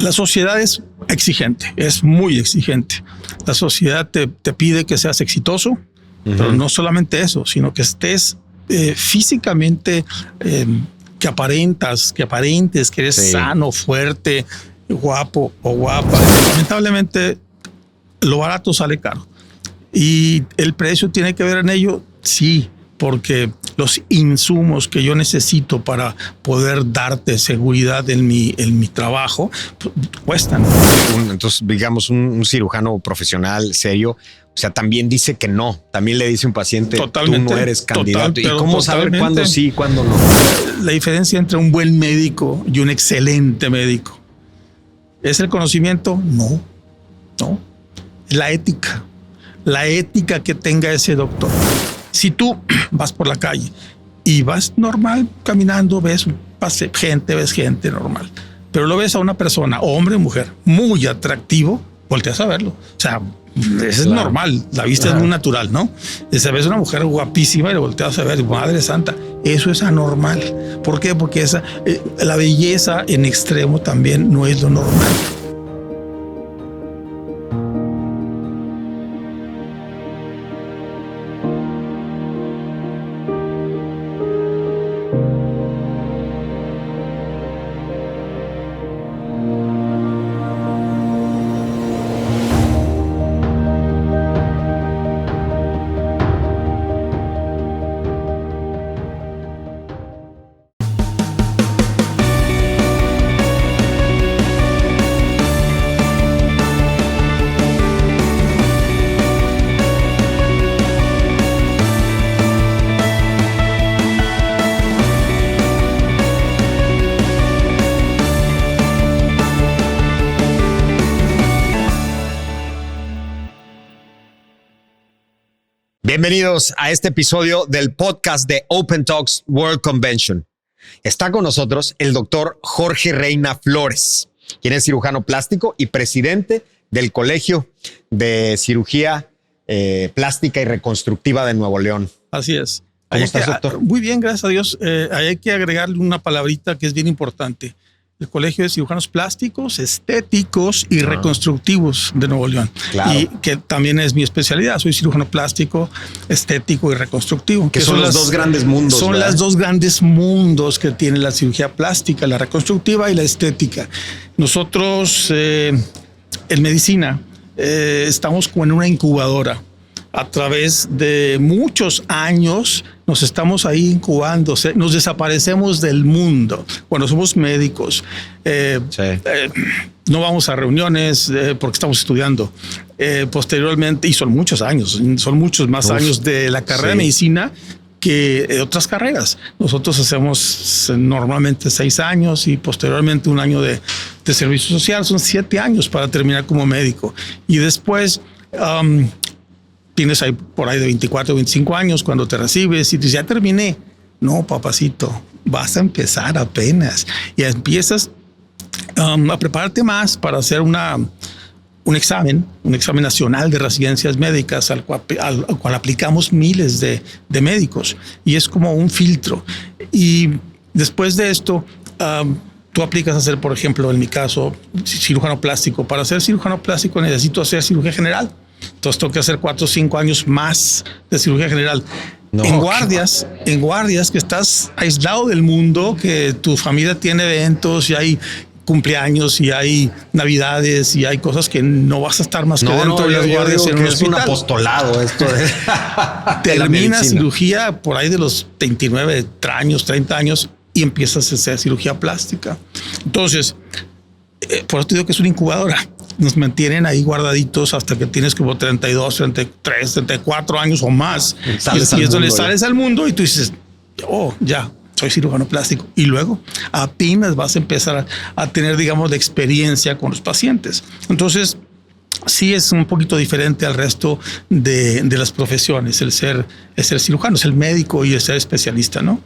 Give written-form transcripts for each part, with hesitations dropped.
La sociedad es exigente, es muy exigente. La sociedad te pide que seas exitoso, pero no solamente eso, sino que estés físicamente, que aparentes, que eres sano, fuerte, guapo o guapa. Lamentablemente, lo barato sale caro. ¿Y el precio tiene que ver en ello? Sí, porque los insumos que yo necesito para poder darte seguridad en mi trabajo cuestan. Entonces, digamos, un cirujano profesional serio, o sea, también dice que no. También le dice a un paciente, totalmente, tú no eres candidato. ¿Y cómo saber cuándo sí y cuándo no? La diferencia entre un buen médico y un excelente médico ¿es el conocimiento? No. La ética que tenga ese doctor. Si tú vas por la calle y vas normal caminando, ves gente normal, pero lo ves a una persona, hombre o mujer, muy atractivo, volteas a verlo. O sea, eso es normal. La vista es muy natural, ¿no? Si ves a una mujer guapísima y le volteas a ver, madre santa, eso es anormal. ¿Por qué? Porque la belleza en extremo también no es lo normal. Bienvenidos a este episodio del podcast de Open Talks World Convention. Está con nosotros el doctor Jorge Reina Flores, quien es cirujano plástico y presidente del Colegio de Cirugía Plástica y Reconstructiva de Nuevo León. Así es. ¿Cómo estás, doctor? Muy bien, gracias a Dios. Hay que agregarle una palabrita que es bien importante. El Colegio de Cirujanos Plásticos, Estéticos y Reconstructivos de Nuevo León. Claro. Y que también es mi especialidad. Soy cirujano plástico, estético y reconstructivo. Que son los dos grandes mundos. Son las dos grandes mundos que tiene la cirugía plástica, la reconstructiva y la estética. Nosotros, en medicina, estamos como en una incubadora. A través de muchos años nos estamos ahí incubando, nos desaparecemos del mundo. Cuando somos médicos, no vamos a reuniones porque estamos estudiando. Posteriormente, y son muchos años, son muchos más años de la carrera de medicina que de otras carreras. Nosotros hacemos normalmente 6 años y posteriormente 1 año de servicio social. Son 7 años para terminar como médico. Y después... tienes ahí por ahí de 24 o 25 años cuando te recibes y dices, ya terminé. No, papacito, vas a empezar apenas. Y empiezas a prepararte más para hacer un examen nacional de residencias médicas al cual aplicamos miles de médicos. Y es como un filtro. Y después de esto... tú aplicas a hacer, por ejemplo, en mi caso, cirujano plástico. Para ser cirujano plástico necesito hacer cirugía general. Entonces tengo que hacer 4 o 5 años más de cirugía general. En guardias que estás aislado del mundo, que tu familia tiene eventos y hay cumpleaños y hay navidades y hay cosas que no vas a estar más que dentro de las guardias en un hospital. Es un apostolado esto de termina cirugía por ahí de los 29 años, 30 años y empiezas a hacer cirugía plástica. Entonces, por eso te digo que es una incubadora. Nos mantienen ahí guardaditos hasta que tienes como 32, 33, 34 años o más. Y es donde sales al mundo y tú dices, ya, soy cirujano plástico. Y luego apenas vas a empezar a tener, digamos, de experiencia con los pacientes. Entonces, sí es un poquito diferente al resto de las profesiones, el ser cirujano, el médico y el ser especialista, ¿no?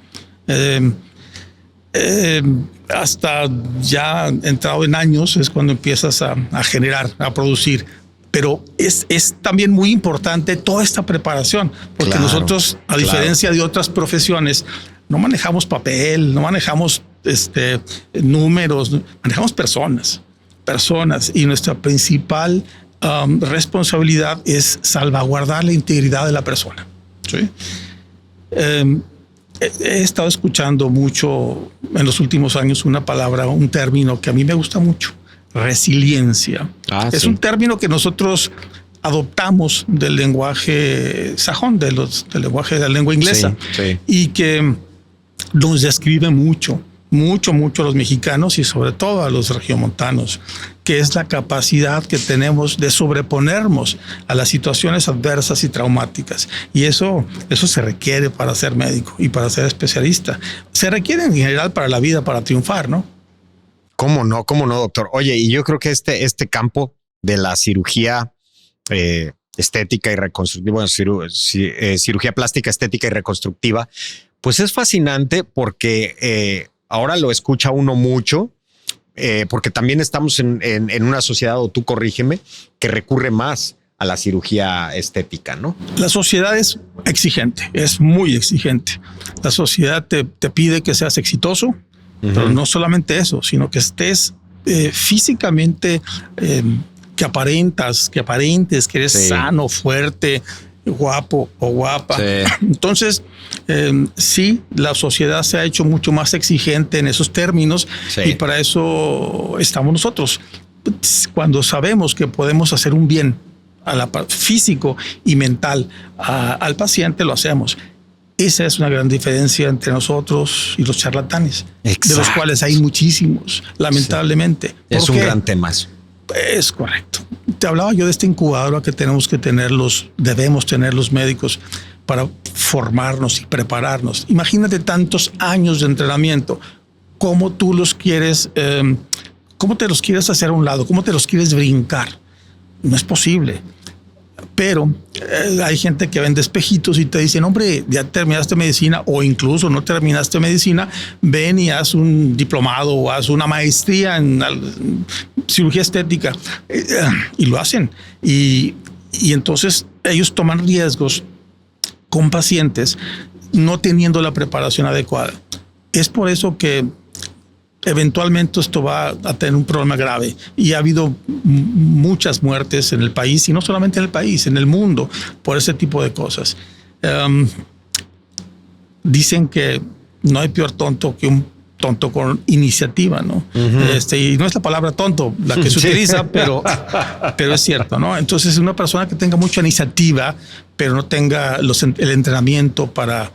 Hasta ya entrado en años es cuando empiezas a generar, a producir. Pero es también muy importante toda esta preparación, porque nosotros, a diferencia de otras profesiones, no manejamos papel, no manejamos números, manejamos personas. personas y nuestra principal responsabilidad es salvaguardar la integridad de la persona. ¿Sí? He estado escuchando mucho en los últimos años una palabra, un término que a mí me gusta mucho: resiliencia. Es un término que nosotros adoptamos del lenguaje sajón, del lenguaje de la lengua inglesa, y que nos describe mucho a los mexicanos y sobre todo a los regiomontanos, que es la capacidad que tenemos de sobreponernos a las situaciones adversas y traumáticas. Y eso se requiere para ser médico y para ser especialista. Se requiere en general para la vida, para triunfar, ¿no? ¿Cómo no, doctor? Oye, y yo creo que este campo de la cirugía estética y reconstructiva, cirugía plástica, estética y reconstructiva, pues es fascinante porque ahora lo escucha uno mucho, porque también estamos en una sociedad, o tú corrígeme, que recurre más a la cirugía estética, ¿no? La sociedad es exigente, es muy exigente. La sociedad te pide que seas exitoso, pero no solamente eso, sino que estés físicamente, que aparentes, que eres sano, fuerte, guapo o guapa. Entonces, sí, la sociedad se ha hecho mucho más exigente en esos términos y para eso estamos nosotros. Cuando sabemos que podemos hacer un bien físico y mental al paciente, lo hacemos. Esa es una gran diferencia entre nosotros y los charlatanes, de los cuales hay muchísimos, lamentablemente. Es un gran tema eso. Es correcto. Te hablaba yo de esta incubadora que debemos tener los médicos para formarnos y prepararnos. Imagínate tantos años de entrenamiento. ¿Cómo tú los quieres, cómo te los quieres hacer a un lado? ¿Cómo te los quieres brincar? No es posible. Pero hay gente que vende espejitos y te dicen, hombre, ya terminaste medicina, o incluso no terminaste medicina, ven y haz un diplomado o haz una maestría en cirugía estética, y lo hacen. Y entonces ellos toman riesgos con pacientes no teniendo la preparación adecuada. Es por eso que eventualmente esto va a tener un problema grave, y ha habido muchas muertes en el país, y no solamente en el país, en el mundo, por ese tipo de cosas. Dicen que no hay peor tonto que un tonto con iniciativa, ¿no? Y no es la palabra tonto la que se utiliza, pero es cierto, ¿no? Entonces, una persona que tenga mucha iniciativa, pero no tenga el entrenamiento para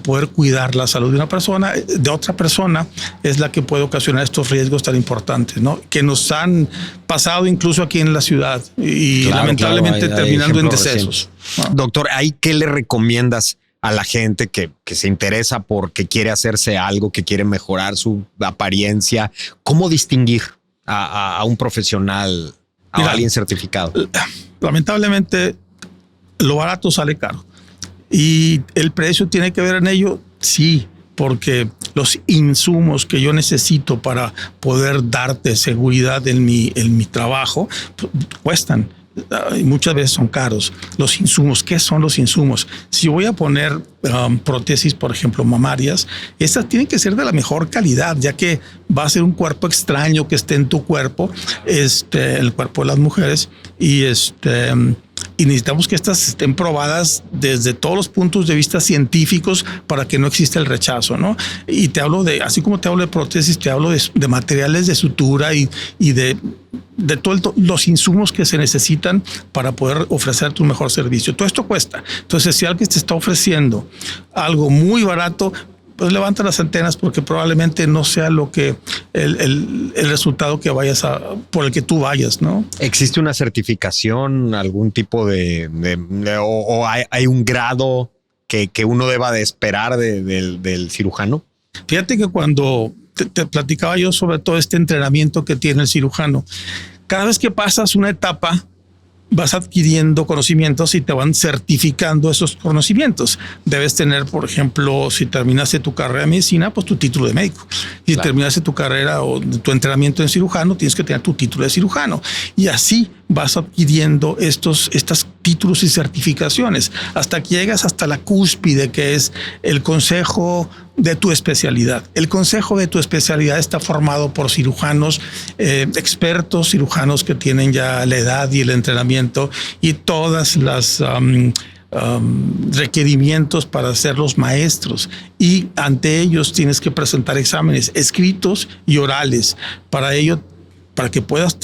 poder cuidar la salud de una persona, de otra persona, es la que puede ocasionar estos riesgos tan importantes, ¿no? Que nos han pasado incluso aquí en la ciudad y lamentablemente terminando en decesos. Doctor, ¿ahí qué le recomiendas a la gente que se interesa porque quiere hacerse algo, que quiere mejorar su apariencia? ¿Cómo distinguir a un profesional, a alguien certificado? Lamentablemente, lo barato sale caro. ¿Y el precio tiene que ver en ello? Sí, porque los insumos que yo necesito para poder darte seguridad en mi trabajo cuestan. Y muchas veces son caros. Los insumos, ¿qué son los insumos? Si voy a poner prótesis, por ejemplo, mamarias, estas tienen que ser de la mejor calidad, ya que va a ser un cuerpo extraño que esté en tu cuerpo, el cuerpo de las mujeres, y necesitamos que estas estén probadas desde todos los puntos de vista científicos para que no exista el rechazo, ¿no? Y te hablo así como te hablo de prótesis, te hablo de materiales de sutura y de todos los insumos que se necesitan para poder ofrecerte un mejor servicio. Todo esto cuesta. Entonces, si alguien te está ofreciendo algo muy barato, pues levanta las antenas, porque probablemente no sea lo que el resultado que por el que tú vayas, ¿no? ¿Existe una certificación, algún tipo o hay un grado que uno deba de esperar del cirujano? Fíjate que cuando te platicaba yo sobre todo este entrenamiento que tiene el cirujano, cada vez que pasas una etapa, vas adquiriendo conocimientos y te van certificando esos conocimientos. Debes tener, por ejemplo, si terminaste tu carrera de medicina, pues tu título de médico. Si terminaste tu carrera o tu entrenamiento en cirujano, tienes que tener tu título de cirujano. Y así vas adquiriendo estos títulos y certificaciones hasta que llegas hasta la cúspide, que es el consejo de tu especialidad. El consejo de tu especialidad está formado por cirujanos expertos, cirujanos que tienen ya la edad y el entrenamiento y todas las requerimientos para ser los maestros, y ante ellos tienes que presentar exámenes escritos y orales. Para que puedas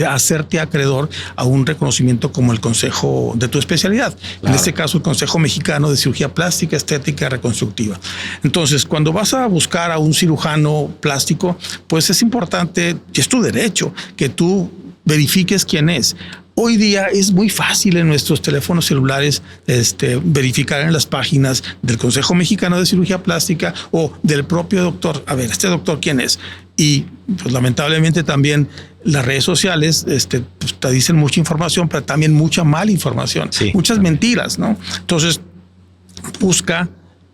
hacerte acreedor a un reconocimiento como el consejo de tu especialidad. Claro. En este caso, el Consejo Mexicano de Cirugía Plástica, Estética y Reconstructiva. Entonces, cuando vas a buscar a un cirujano plástico, pues es importante, y es tu derecho, que tú verifiques quién es. Hoy día es muy fácil en nuestros teléfonos celulares verificar en las páginas del Consejo Mexicano de Cirugía Plástica o del propio doctor. A ver, ¿este doctor quién es? Y pues lamentablemente también las redes sociales pues, te dicen mucha información, pero también mucha mala información, sí, muchas mentiras, ¿no? Entonces, busca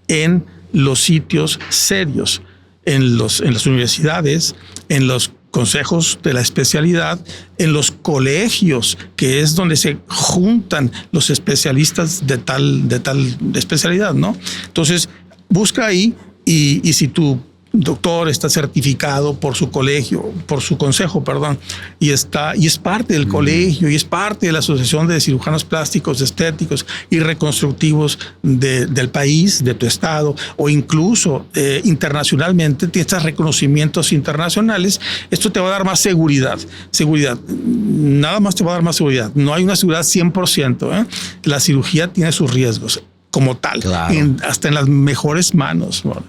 en los sitios serios, en las universidades, en los consejos de la especialidad, en los colegios, que es donde se juntan los especialistas de tal especialidad, ¿no? Entonces, busca ahí y si tu doctor está certificado por su colegio, por su consejo, perdón, y es parte del colegio y es parte de la Asociación de Cirujanos Plásticos, Estéticos y Reconstructivos del país, de tu estado, o incluso internacionalmente, tienes reconocimientos internacionales, esto te va a dar más seguridad. Nada más te va a dar más seguridad. No hay una seguridad 100%, ¿eh? La cirugía tiene sus riesgos como tal, claro, hasta en las mejores manos, ¿no?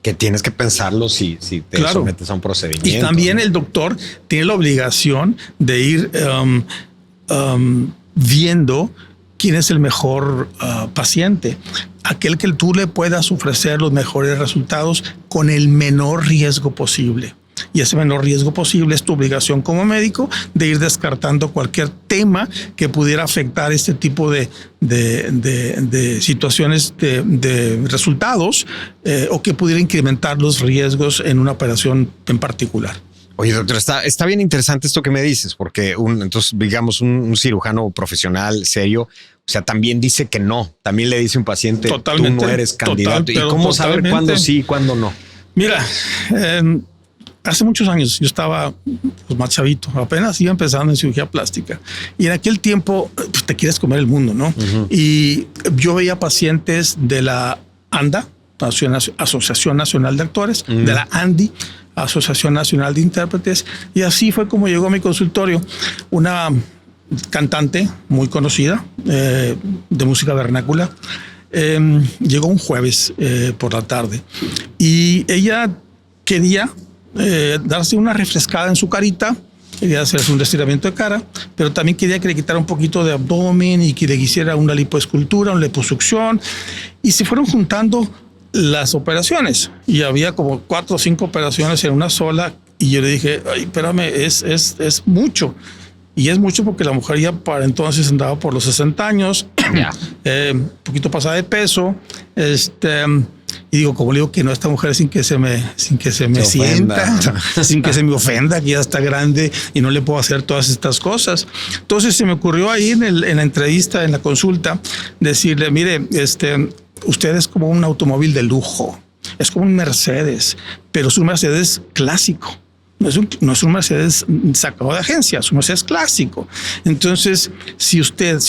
Que tienes que pensarlo si te sometes a un procedimiento. Y también, ¿no?, el doctor tiene la obligación de ir viendo quién es el mejor paciente, aquel que tú le puedas ofrecer los mejores resultados con el menor riesgo posible. Y ese menor riesgo posible es tu obligación como médico de ir descartando cualquier tema que pudiera afectar este tipo de situaciones de resultados o que pudiera incrementar los riesgos en una operación en particular. Oye, doctor, está bien interesante esto que me dices, porque entonces, digamos, un cirujano profesional serio, o sea, también dice que no. También le dice a un paciente, totalmente, tú no eres candidato. ¿Y cómo saber cuándo sí y cuándo no? Mira, hace muchos años yo estaba pues, más chavito, apenas iba empezando en cirugía plástica. Y en aquel tiempo pues, te quieres comer el mundo, ¿no? Uh-huh. Y yo veía pacientes de la ANDA, Asociación Nacional de Actores, uh-huh, de la ANDI, Asociación Nacional de Intérpretes. Y así fue como llegó a mi consultorio una cantante muy conocida de música vernácula. Llegó un jueves por la tarde y ella quería darse una refrescada en su carita, quería hacerse un estiramiento de cara, pero también quería que le quitara un poquito de abdomen y que le hiciera una lipoescultura, una liposucción, y se fueron juntando las operaciones y había como 4 o 5 operaciones en una sola, y yo le dije, ay, espérame, es mucho. Y es mucho porque la mujer ya para entonces andaba por los 60 años, un poquito pasada de peso, y digo, como le digo que no, esta mujer sin que se me sienta, sin que se me ofenda, que ya está grande y no le puedo hacer todas estas cosas. Entonces se me ocurrió ahí en la entrevista, en la consulta, decirle, mire, usted es como un automóvil de lujo, es como un Mercedes, pero es un Mercedes clásico. No es un Mercedes sacado de agencia, es un Mercedes clásico. Entonces, si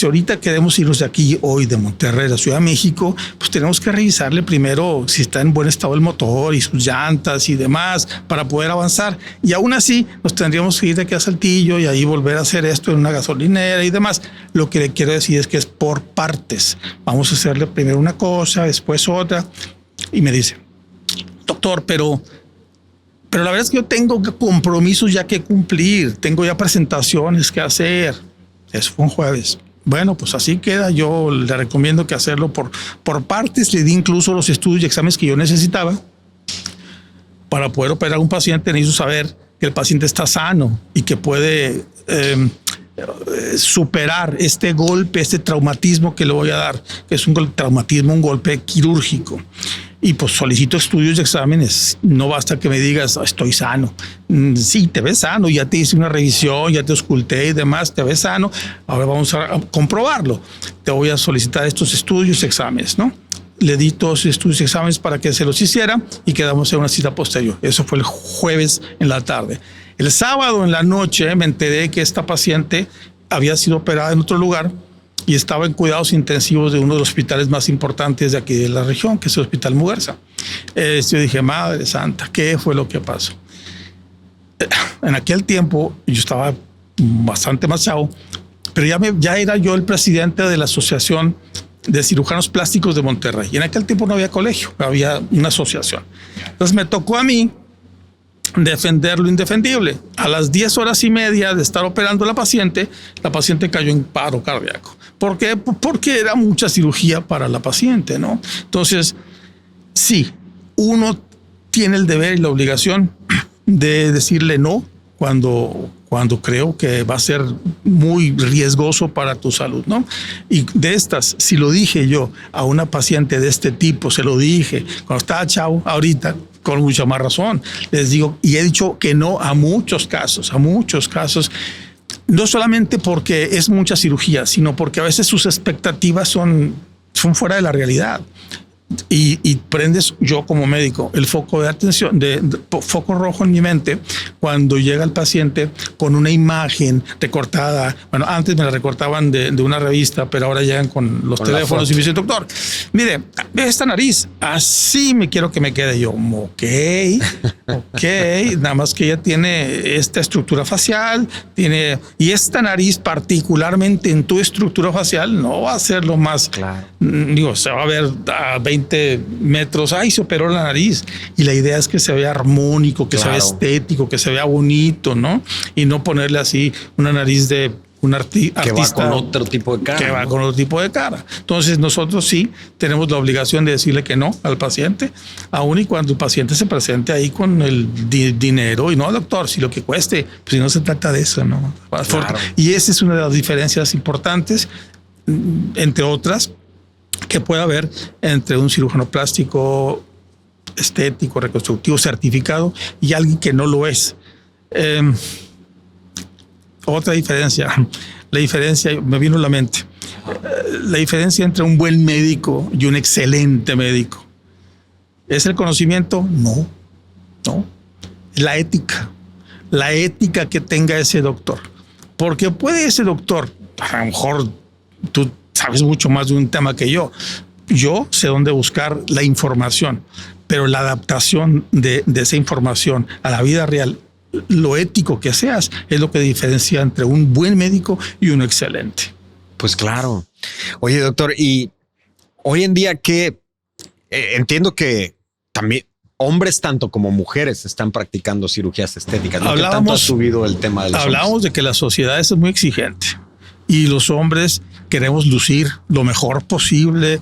ahorita queremos irnos de aquí hoy, de Monterrey a la Ciudad de México, pues tenemos que revisarle primero si está en buen estado el motor y sus llantas y demás para poder avanzar. Y aún así, nos tendríamos que ir de aquí a Saltillo y ahí volver a hacer esto en una gasolinera y demás. Lo que le quiero decir es que es por partes. Vamos a hacerle primero una cosa, después otra. Y me dice, doctor, pero la verdad es que yo tengo compromisos ya que cumplir, tengo ya presentaciones que hacer. Eso fue un jueves. Bueno, pues así queda. Yo le recomiendo que hacerlo por partes. Le di incluso los estudios y exámenes que yo necesitaba para poder operar a un paciente. Necesito saber que el paciente está sano y que puede superar este golpe, este traumatismo que le voy a dar, que es un traumatismo, un golpe quirúrgico. y pues solicito estudios y exámenes. No basta que me digas estoy sano. Sí, te ves sano, ya te hice una revisión, ya te ausculté y demás, te ves sano. Ahora vamos a comprobarlo. Te voy a solicitar estos estudios y exámenes, ¿no? Le di todos los estudios y exámenes para que se los hiciera y quedamos en una cita posterior. Eso fue el jueves en la tarde. El sábado en la noche me enteré que esta paciente había sido operada en otro lugar y estaba en cuidados intensivos de uno de los hospitales más importantes de aquí de la región, que es el Hospital Muguerza. Yo dije, Madre Santa, ¿qué fue lo que pasó? En aquel tiempo yo estaba bastante más chavo, pero ya era yo el presidente de la Asociación de Cirujanos Plásticos de Monterrey. Y en aquel tiempo no había colegio, había una asociación. Entonces me tocó a mí defender lo indefendible. A las 10:30 de estar operando a la paciente cayó en paro cardíaco. ¿Por qué? Porque era mucha cirugía para la paciente, ¿no? Entonces, sí, uno tiene el deber y la obligación de decirle no cuando creo que va a ser muy riesgoso para tu salud, ¿no? Y de estas, si lo dije yo a una paciente de este tipo, se lo dije cuando estaba chavo, ahorita con mucha más razón les digo, y he dicho que no a muchos casos, no solamente porque es mucha cirugía, sino porque a veces sus expectativas son fuera de la realidad. Y prendes, yo como médico, el foco de atención, de foco rojo en mi mente cuando llega el paciente con una imagen recortada. Bueno, antes me la recortaban de una revista, pero ahora llegan con los teléfonos y me dicen, doctor, mire, esta nariz, así me quiero que me quede. Yo, ok, nada más que ella tiene esta estructura facial, y esta nariz particularmente en tu estructura facial no va a ser lo más, claro. Digo, se va a ver a 20 metros, se operó la nariz, y la idea es que se vea armónico, que claro, se vea estético, que se vea bonito, ¿no? Y no ponerle así una nariz de un artista que va con otro tipo de cara. Que va con otro tipo de cara. Entonces nosotros sí tenemos la obligación de decirle que no al paciente, aun y cuando el paciente se presente ahí con el dinero, y no, doctor, si lo que cueste, pues si no se trata de eso, ¿no? Claro. Y esa es una de las diferencias importantes, entre otras, que puede haber entre un cirujano plástico estético, reconstructivo, certificado y alguien que no lo es. Otra diferencia, me vino a la mente, la diferencia entre un buen médico y un excelente médico. ¿Es el conocimiento? No. La ética que tenga ese doctor. Porque puede ese doctor, a lo mejor tú sabes mucho más de un tema que yo. Yo sé dónde buscar la información, pero la adaptación de esa información a la vida real, lo ético que seas, es lo que diferencia entre un buen médico y uno excelente. Pues claro. Oye, doctor, y hoy en día que entiendo que también hombres tanto como mujeres están practicando cirugías estéticas. ¿No? ¿Qué tanto ha subido el tema de los Hablábamos de que la sociedad es muy exigente y los hombres queremos lucir lo mejor posible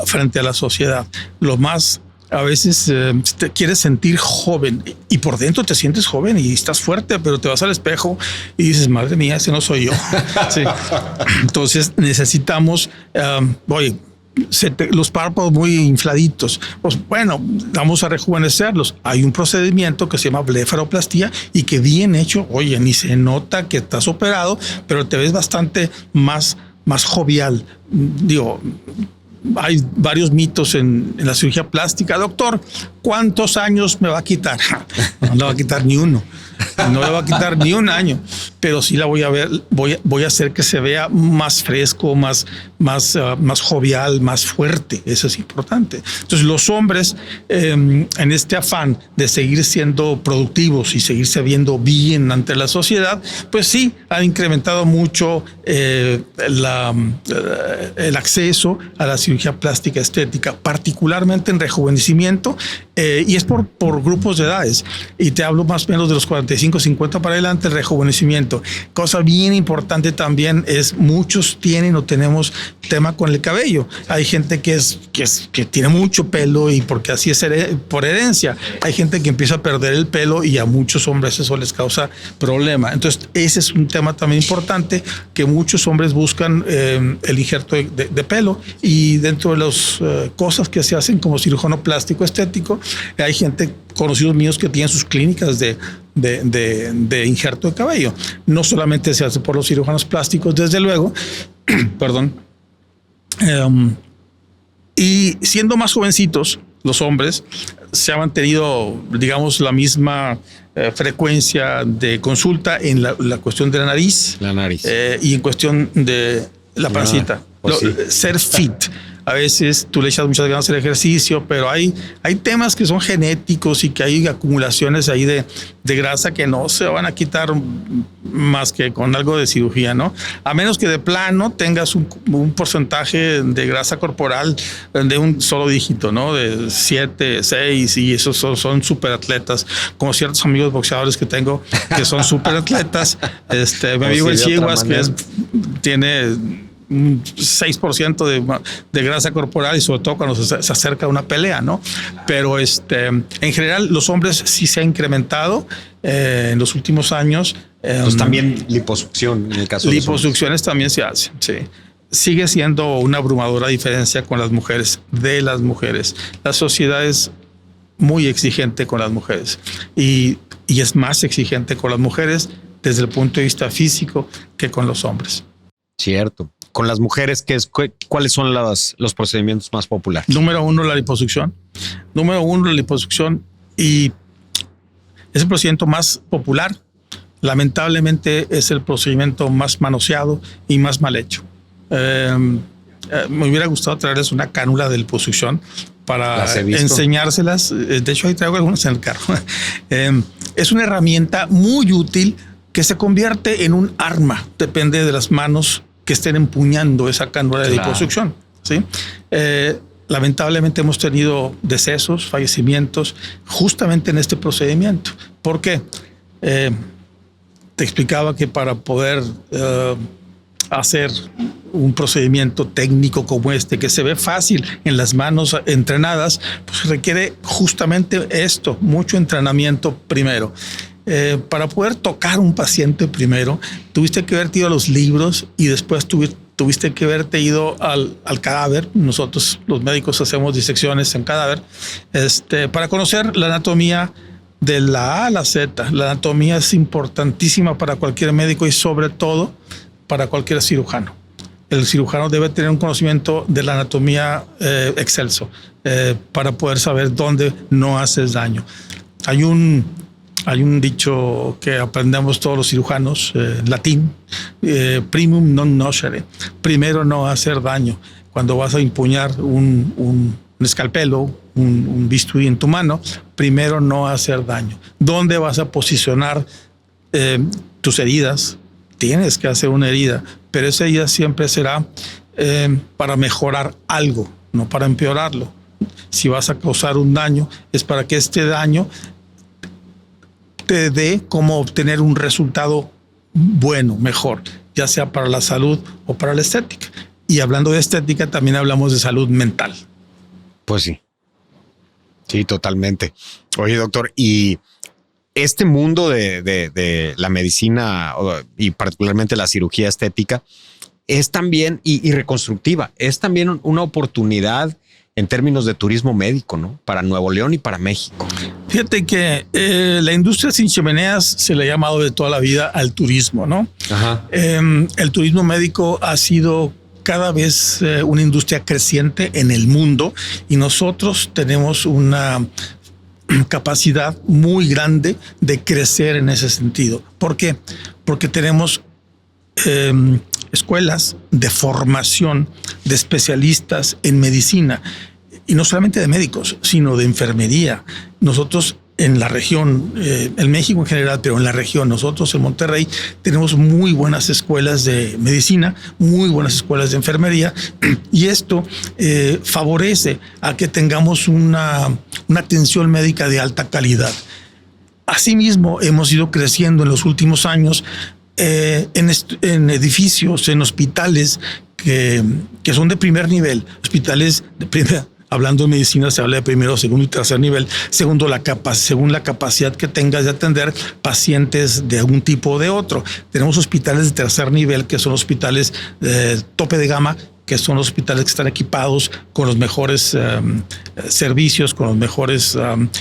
frente a la sociedad. Lo más, a veces te quieres sentir joven y por dentro te sientes joven y estás fuerte, pero te vas al espejo y dices, madre mía, ese no soy yo. Sí. Entonces necesitamos, los párpados muy infladitos. Pues bueno, vamos a rejuvenecerlos. Hay un procedimiento que se llama blefaroplastía y que bien hecho, oye, ni se nota que estás operado, pero te ves bastante más jovial. Digo, hay varios mitos en la cirugía plástica. Doctor, ¿cuántos años me va a quitar? No le va a quitar ni uno. No le va a quitar ni un año, pero sí la voy a ver, voy a hacer que se vea más fresco, más jovial, más fuerte. Eso es importante. Entonces los hombres, en este afán de seguir siendo productivos y seguirse viendo bien ante la sociedad, pues sí, han incrementado mucho el acceso a la cirugía plástica estética, particularmente en rejuvenecimiento, y es por grupos de edades. Y te hablo más o menos de los 45 45, 50 para adelante, el rejuvenecimiento. Cosa bien importante también es muchos tienen o tenemos tema con el cabello. Hay gente que tiene mucho pelo y porque así es por herencia. Hay gente que empieza a perder el pelo y a muchos hombres eso les causa problema. Entonces ese es un tema también importante que muchos hombres buscan el injerto de pelo, y dentro de las cosas que se hacen como cirujano plástico estético, hay gente, conocidos míos, que tienen sus clínicas de injerto de cabello. No solamente se hace por los cirujanos plásticos, desde luego, perdón. Y siendo más jovencitos, los hombres se ha mantenido, digamos, la misma frecuencia de consulta en la cuestión de la nariz. Y en cuestión de la pancita. Ser fit. A veces tú le echas muchas ganas al ejercicio, pero hay temas que son genéticos y que hay acumulaciones ahí de grasa que no se van a quitar más que con algo de cirugía, ¿no? A menos que de plano tengas un porcentaje de grasa corporal de un solo dígito, ¿no? De 7, 6, y esos son súper atletas, como ciertos amigos boxeadores que tengo que son súper atletas. Mi amigo el Chiguas, que tiene un 6% de grasa corporal, y sobre todo cuando se acerca a una pelea, ¿no? Pero en general los hombres sí se ha incrementado en los últimos años. Pues también liposucción en el caso de liposucciones también se hacen, sí. Sigue siendo una abrumadora diferencia con las mujeres, La sociedad es muy exigente con las mujeres y es más exigente con las mujeres desde el punto de vista físico que con los hombres. Cierto. Con las mujeres, ¿cuáles son los procedimientos más populares? Número uno, la liposucción. Y es el procedimiento más popular. Lamentablemente es el procedimiento más manoseado y más mal hecho. Me hubiera gustado traerles una cánula de liposucción para enseñárselas. De hecho, ahí traigo algunas en el carro. Es una herramienta muy útil que se convierte en un arma. Depende de las manos que estén empuñando esa cánula de liposucción, ¿sí? Lamentablemente hemos tenido decesos, fallecimientos justamente en este procedimiento. ¿Por qué? Te explicaba que para poder hacer un procedimiento técnico como este, que se ve fácil en las manos entrenadas, pues requiere justamente esto, mucho entrenamiento primero. Para poder tocar un paciente primero, tuviste que haberte ido a los libros y después tuviste que haberte ido al cadáver. Nosotros los médicos hacemos disecciones en cadáver, para conocer la anatomía de la A a la Z. La anatomía es importantísima para cualquier médico y sobre todo para cualquier cirujano. El cirujano debe tener un conocimiento de la anatomía excelso para poder saber dónde no haces daño. Hay un dicho que aprendemos todos los cirujanos, latín, primum non nocere, primero no hacer daño. Cuando vas a empuñar un escalpelo, un bisturí en tu mano, primero no hacer daño. ¿Dónde vas a posicionar tus heridas? Tienes que hacer una herida, pero esa herida siempre será para mejorar algo, no para empeorarlo. Si vas a causar un daño, es para que este daño te dé cómo obtener un resultado bueno, mejor, ya sea para la salud o para la estética. Y hablando de estética, también hablamos de salud mental. Pues sí. Sí, totalmente. Oye, doctor, y este mundo de la medicina y particularmente la cirugía estética es también, y reconstructiva, es también una oportunidad en términos de turismo médico, ¿no? Para Nuevo León y para México. Fíjate que la industria sin chimeneas se le ha llamado de toda la vida al turismo, ¿no? Ajá. El turismo médico ha sido cada vez una industria creciente en el mundo y nosotros tenemos una capacidad muy grande de crecer en ese sentido. ¿Por qué? Porque tenemos escuelas de formación de especialistas en medicina, y no solamente de médicos, sino de enfermería. Nosotros en la región, en México en general, pero en la región, nosotros en Monterrey tenemos muy buenas escuelas de medicina, muy buenas escuelas de enfermería, y esto favorece a que tengamos una atención médica de alta calidad. Asimismo, hemos ido creciendo en los últimos años en edificios, en hospitales que son de primer nivel, hospitales de primera. Hablando de medicina se habla de primero, segundo y tercer nivel. Segundo, según la capacidad que tengas de atender pacientes de un tipo o de otro. Tenemos hospitales de tercer nivel, que son hospitales tope de gama, que son los hospitales que están equipados con los mejores servicios, con los mejores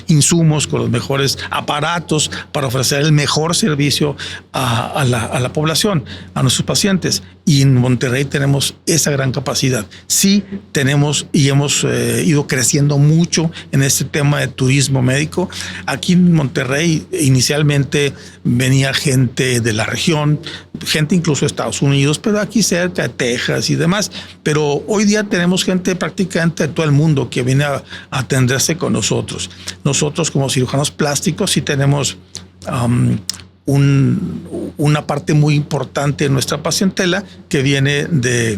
insumos, con los mejores aparatos para ofrecer el mejor servicio a la población, a nuestros pacientes. Y en Monterrey tenemos esa gran capacidad. Sí tenemos y hemos ido creciendo mucho en este tema de turismo médico. Aquí en Monterrey inicialmente venía gente de la región, gente incluso de Estados Unidos, pero aquí cerca de Texas y demás. Pero hoy día tenemos gente prácticamente de todo el mundo que viene a atenderse con nosotros. Nosotros como cirujanos plásticos sí tenemos una parte muy importante de nuestra pacientela que viene de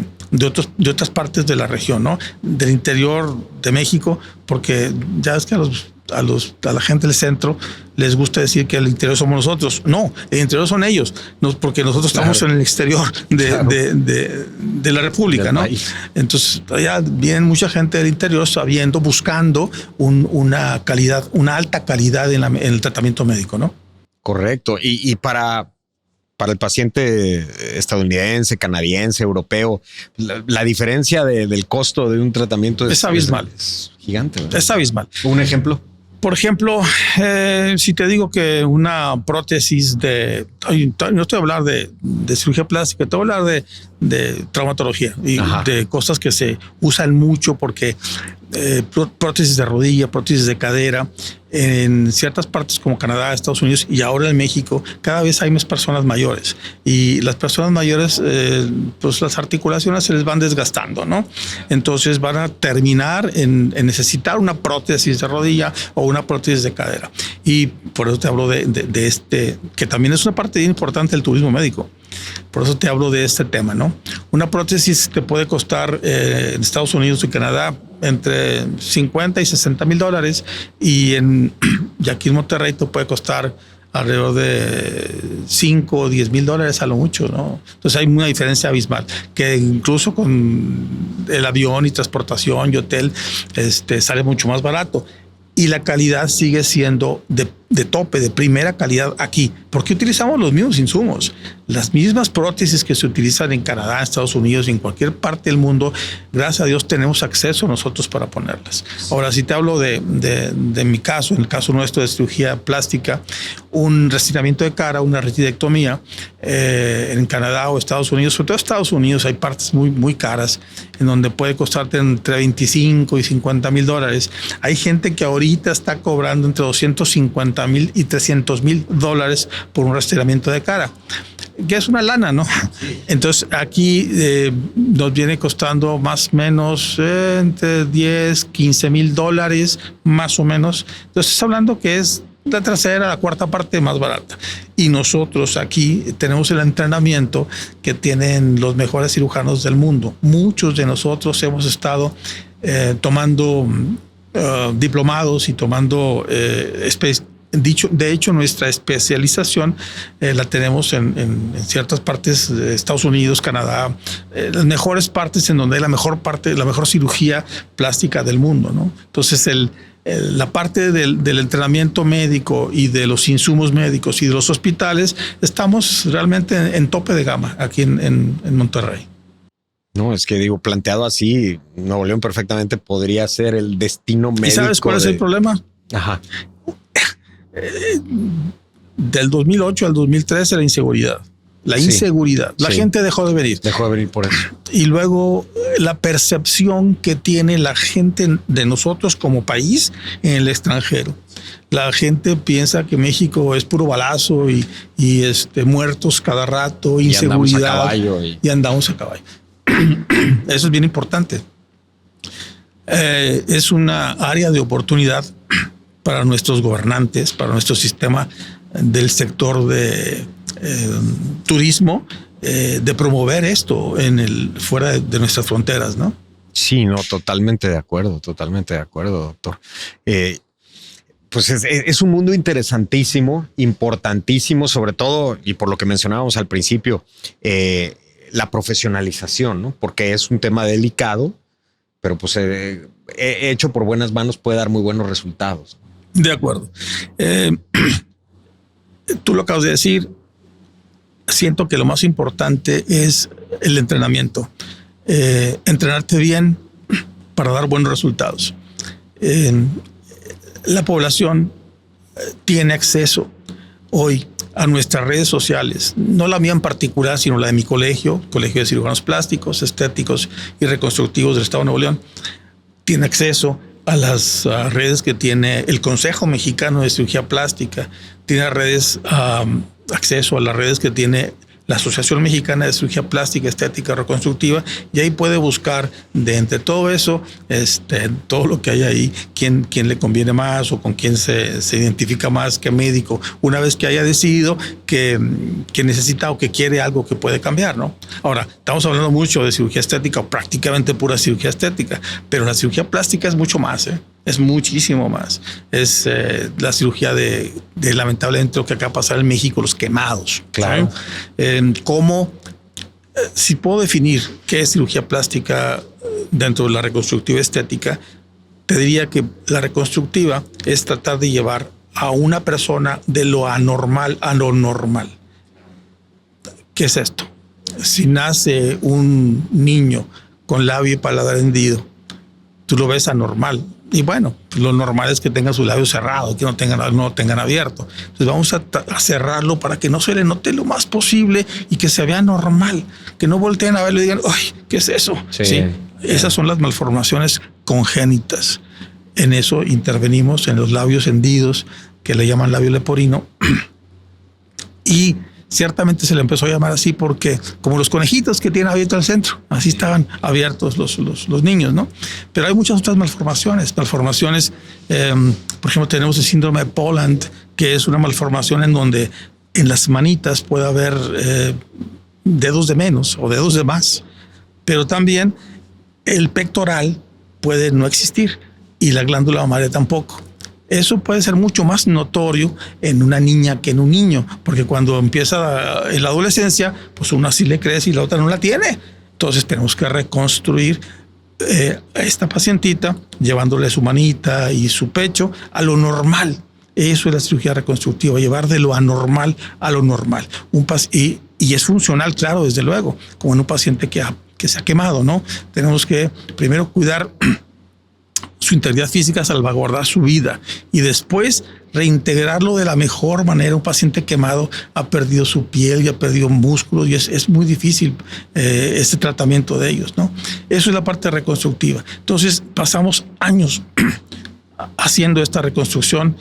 otras partes de la región, ¿no? Del interior de México, porque ya es que a la gente del centro les gusta decir que el interior somos nosotros. No, el interior son ellos, porque nosotros estamos en el exterior de la República, ¿no? Entonces, allá viene mucha gente del interior buscando una alta calidad en el tratamiento médico, ¿no? Correcto. Y para el paciente estadounidense, canadiense, europeo, la diferencia del costo de un tratamiento es abismal. Es gigante, ¿verdad? Es abismal. ¿Un ejemplo? Por ejemplo, si te digo que una prótesis no estoy a hablar de cirugía plástica, te voy a hablar de traumatología y de cosas que se usan mucho porque prótesis de rodilla, prótesis de cadera, en ciertas partes como Canadá, Estados Unidos y ahora en México, cada vez hay más personas mayores y las personas mayores, pues las articulaciones se les van desgastando, ¿no? Entonces van a terminar en necesitar una prótesis de rodilla o una prótesis de cadera. Y por eso te hablo de este, que también es una parte bien importante del turismo médico. Por eso te hablo de este tema, ¿no? Una prótesis te puede costar en Estados Unidos y Canadá entre $50,000 y $60,000 y aquí en Monterrey te puede costar alrededor de $5,000 o $10,000 a lo mucho, ¿no? Entonces hay una diferencia abismal que incluso con el avión y transportación y hotel sale mucho más barato. Y la calidad sigue siendo de tope, de primera calidad aquí, porque utilizamos los mismos insumos, las mismas prótesis que se utilizan en Canadá, Estados Unidos y en cualquier parte del mundo. Gracias a Dios tenemos acceso nosotros para ponerlas. Ahora, si te hablo de mi caso, en el caso nuestro de cirugía plástica, un restiramiento de cara, una retidectomía en Canadá o Estados Unidos, sobre todo Estados Unidos, hay partes muy, muy caras en donde puede costarte entre $25,000 y $50,000. Hay gente que ahorita está cobrando entre $250,000 y $300,000 por un restiramiento de cara, que es una lana, ¿no? Entonces aquí nos viene costando más o menos entre $10,000, $15,000 más o menos. Entonces estás hablando que es la tercera, la cuarta parte más barata. Y nosotros aquí tenemos el entrenamiento que tienen los mejores cirujanos del mundo. Muchos de nosotros hemos estado tomando diplomados y tomando de hecho, nuestra especialización la tenemos en ciertas partes de Estados Unidos, Canadá, las mejores partes en donde hay la mejor cirugía plástica del mundo, ¿no? Entonces, la parte del entrenamiento médico y de los insumos médicos y de los hospitales, estamos realmente en tope de gama aquí en Monterrey. No, es que digo, planteado así, Nuevo León perfectamente podría ser el destino médico. ¿Y sabes cuál es el problema? Ajá. Del 2008 al 2013 la inseguridad. La inseguridad. La gente dejó de venir. Dejó de venir por eso. Y luego la percepción que tiene la gente de nosotros como país en el extranjero. La gente piensa que México es puro balazo y muertos cada rato, inseguridad. Y andamos a caballo. Eso es bien importante. Es una área de oportunidad para nuestros gobernantes, para nuestro sistema del sector de turismo, de promover esto fuera de nuestras fronteras, ¿no? Sí, no, totalmente de acuerdo, doctor. Pues es un mundo interesantísimo, importantísimo, sobre todo, y por lo que mencionábamos al principio, la profesionalización, ¿no? Porque es un tema delicado, pero pues hecho por buenas manos puede dar muy buenos resultados. De acuerdo. Tú lo acabas de decir. Siento que lo más importante es el entrenamiento. Entrenarte bien para dar buenos resultados. La población tiene acceso hoy a nuestras redes sociales, no la mía en particular, sino la de mi colegio, Colegio de Cirujanos Plásticos, Estéticos y Reconstructivos del Estado de Nuevo León. Tiene acceso a las redes que tiene el Consejo Mexicano de Cirugía Plástica, tiene acceso a las redes que tiene la Asociación Mexicana de Cirugía Plástica, Estética, Reconstructiva, y ahí puede buscar de entre todo eso, todo lo que hay ahí, quién le conviene más o con quién se identifica más que médico, una vez que haya decidido que necesita o que quiere algo que puede cambiar, ¿no? Ahora, estamos hablando mucho de cirugía estética o prácticamente pura cirugía estética, pero la cirugía plástica es mucho más, es muchísimo más. Es la cirugía de lamentablemente lo que acaba de pasar en México, los quemados. Claro. ¿Cómo? Si puedo definir qué es cirugía plástica dentro de la reconstructiva estética, te diría que la reconstructiva es tratar de llevar a una persona de lo anormal a lo normal. ¿Qué es esto? Si nace un niño con labio y paladar hendido, tú lo ves anormal. Y bueno, lo normal es que tenga su labio cerrado, que no tengan abierto. Entonces vamos a cerrarlo para que no se le note lo más posible y que se vea normal, que no volteen a verlo y digan, ¡ay, qué es eso! Sí. Esas son las malformaciones congénitas. En eso intervenimos en los labios hendidos, que le llaman labio leporino. Y ciertamente se le empezó a llamar así porque, como los conejitos que tienen abierto el centro, así estaban abiertos los niños, ¿no? Pero hay muchas otras malformaciones. Por ejemplo, tenemos el síndrome de Poland, que es una malformación en donde en las manitas puede haber dedos de menos o dedos de más. Pero también el pectoral puede no existir y la glándula mamaria tampoco. Eso puede ser mucho más notorio en una niña que en un niño, porque cuando empieza en la adolescencia, pues una sí le crece y la otra no la tiene. Entonces tenemos que reconstruir a esta pacientita, llevándole su manita y su pecho a lo normal. Eso es la cirugía reconstructiva, llevar de lo anormal a lo normal. Y es funcional, claro, desde luego, como en un paciente que se ha quemado, ¿no? Tenemos que primero cuidar su integridad física, salvaguardar su vida y después reintegrarlo de la mejor manera. Un paciente quemado ha perdido su piel y ha perdido músculos y es muy difícil este tratamiento de ellos, ¿no? Eso es la parte reconstructiva. Entonces pasamos años haciendo esta reconstrucción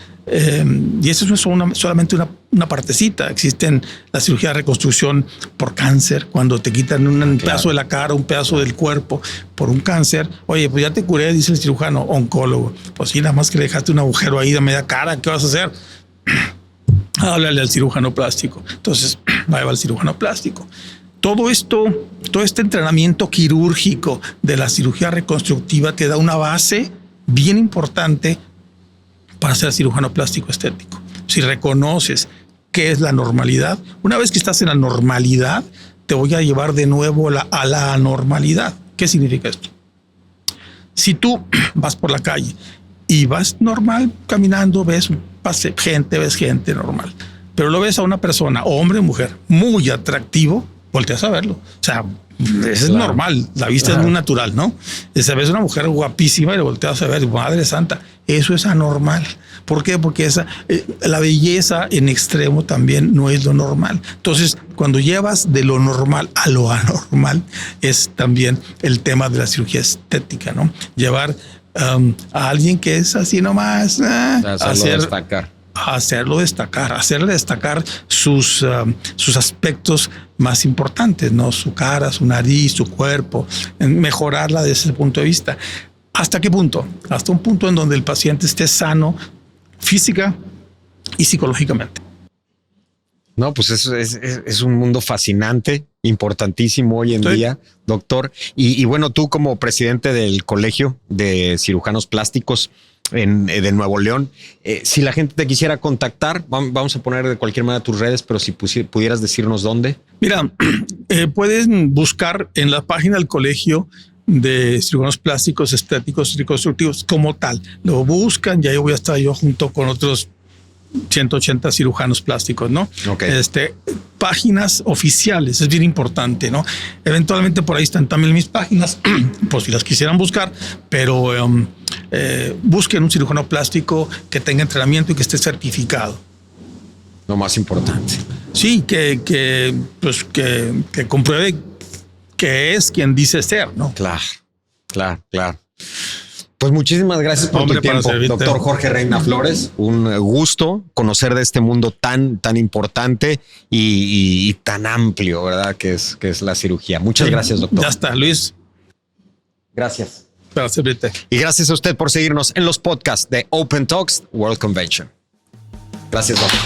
y eso es solamente una partecita. Existen la cirugía de reconstrucción por cáncer, cuando te quitan un pedazo de la cara, un pedazo del cuerpo por un cáncer. Oye, pues ya te curé, dice el cirujano oncólogo. Pues sí, nada más que le dejaste un agujero ahí de media cara, ¿qué vas a hacer? Háblale al cirujano plástico. Entonces, ahí va el cirujano plástico. Todo este entrenamiento quirúrgico de la cirugía reconstructiva te da una base bien importante para ser cirujano plástico estético. Si reconoces qué es la normalidad, una vez que estás en la normalidad, te voy a llevar de nuevo a la anormalidad. ¿Qué significa esto? Si tú vas por la calle y vas normal caminando, ves gente normal, pero lo ves a una persona, hombre o mujer, muy atractivo, volteas a verlo. O sea, eso es normal, la vista es muy natural, ¿no? Si ves una mujer guapísima y le volteas a ver, madre santa, eso es anormal. ¿Por qué? Porque la belleza en extremo también no es lo normal. Entonces, cuando llevas de lo normal a lo anormal, es también el tema de la cirugía estética, ¿no? Llevar a alguien que es así nomás, hacerle destacar sus aspectos más importantes, ¿no? Su cara, su nariz, su cuerpo, mejorarla desde ese punto de vista. ¿Hasta qué punto? Hasta un punto en donde el paciente esté sano física y psicológicamente. No, pues eso es un mundo fascinante, importantísimo hoy en día, doctor. Y bueno, tú como presidente del Colegio de Cirujanos Plásticos, de Nuevo León. Si la gente te quisiera contactar, vamos a poner de cualquier manera tus redes, pero si pudieras decirnos dónde. Mira, pueden buscar en la página del Colegio de Cirujanos Plásticos, Estéticos y Reconstructivos como tal. Lo buscan y ahí voy a estar yo junto con otros 180 cirujanos plásticos, ¿no? Okay. Páginas oficiales, es bien importante, ¿no? Eventualmente por ahí están también mis páginas, pues si las quisieran buscar, pero busquen un cirujano plástico que tenga entrenamiento y que esté certificado. Lo más importante. Sí, que compruebe que es quien dice ser, ¿no? Claro. Pues muchísimas gracias por tu tiempo, doctor Jorge Reina Flores. Un gusto conocer de este mundo tan importante y tan amplio, ¿verdad? Que es la cirugía. Muchas gracias, doctor. Ya está, Luis. Gracias. Para servirte. Y gracias a usted por seguirnos en los podcasts de Open Talks World Convention. Gracias, doctor.